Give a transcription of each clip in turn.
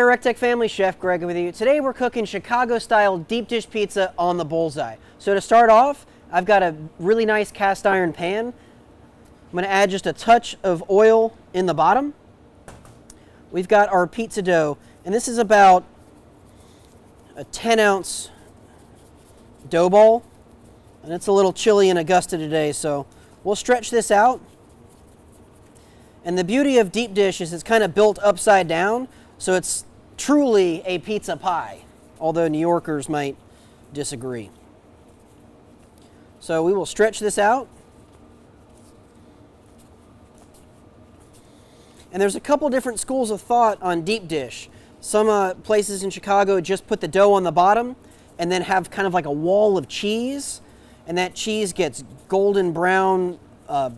Rec Tech family, Chef Greg with you. Today we're cooking Chicago-style deep dish pizza on the bullseye. So to start off, I've got a really nice cast iron pan. I'm going to add just a touch of oil in the bottom. We've got our pizza dough, and this is about a 10-ounce dough ball. And it's a little chilly in Augusta today, so we'll stretch this out. And the beauty of deep dish is it's kind of built upside down, so it's truly a pizza pie, although New Yorkers might disagree. So we will stretch this out. And there's a couple different schools of thought on deep dish. Some places in Chicago just put the dough on the bottom and then have kind of like a wall of cheese, and that cheese gets golden brown. I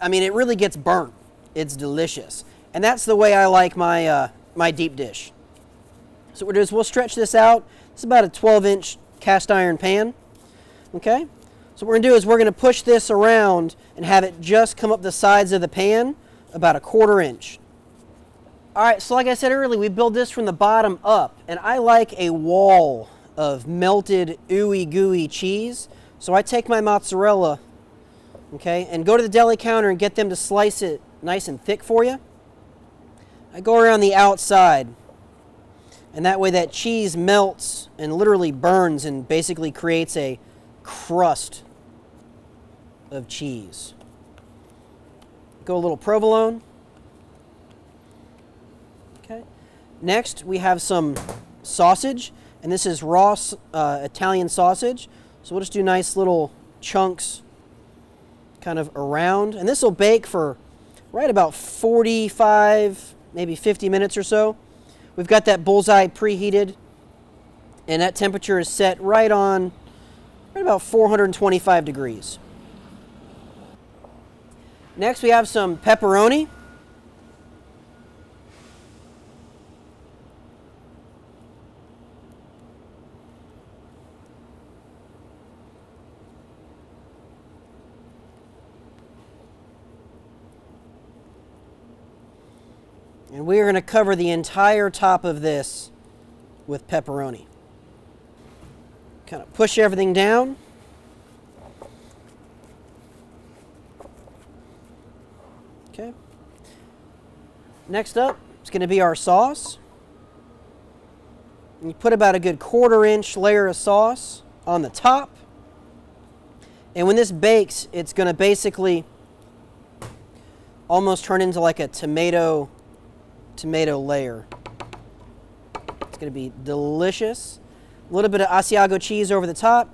mean, it really gets burnt. It's delicious. And that's the way I like my, my deep dish. So what we'll do is we'll stretch this out. It's about a 12-inch cast iron pan. Okay? So what we're going to do is we're going to push this around and have it just come up the sides of the pan about a 1/4 inch. All right, so like I said earlier, we build this from the bottom up, and I like a wall of melted ooey gooey cheese. So I take my mozzarella, okay, and go to the deli counter and get them to slice it nice and thick for you. I go around the outside, and that way that cheese melts and literally burns and basically creates a crust of cheese. Go a little provolone. Okay. Next, we have some sausage, and this is raw Italian sausage. So we'll just do nice little chunks kind of around, and this will bake for right about 45, maybe 50 minutes or so. We've got that bullseye preheated, and that temperature is set right about 425 degrees. Next, we have some pepperoni. And we are going to cover the entire top of this with pepperoni. Kind of push everything down. Okay. Next up, it's going to be our sauce. And you put about a good 1/4 inch layer of sauce on the top. And when this bakes, it's going to basically almost turn into like a tomato layer. It's going to be delicious. A little bit of Asiago cheese over the top.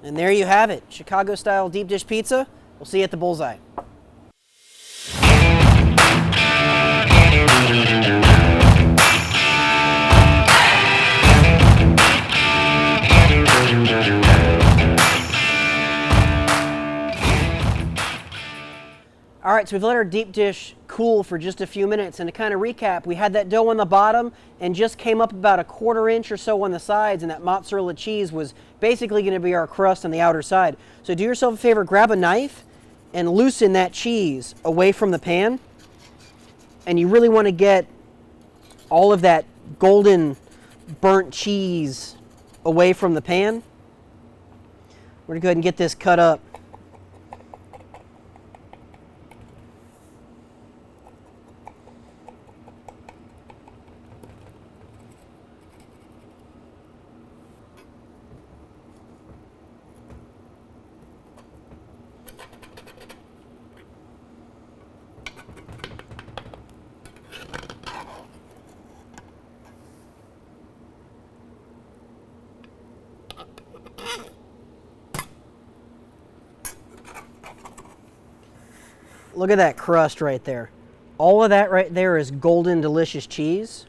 And there you have it, Chicago-style deep dish pizza. We'll see you at the bullseye. All right, so we've let our deep dish cool for just a few minutes, and to kind of recap, we had that dough on the bottom and just came up about a 1/4 inch or so on the sides, and that mozzarella cheese was basically going to be our crust on the outer side. So do yourself a favor, grab a knife and loosen that cheese away from the pan, and you really want to get all of that golden burnt cheese away from the pan. We're going to go ahead and get this cut up. Look at that crust right there. All of that right there is golden, delicious cheese.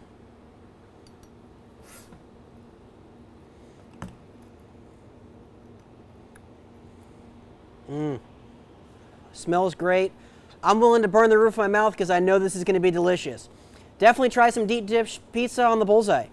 Smells great. I'm willing to burn the roof of my mouth because I know this is going to be delicious. Definitely try some deep dish pizza on the bullseye.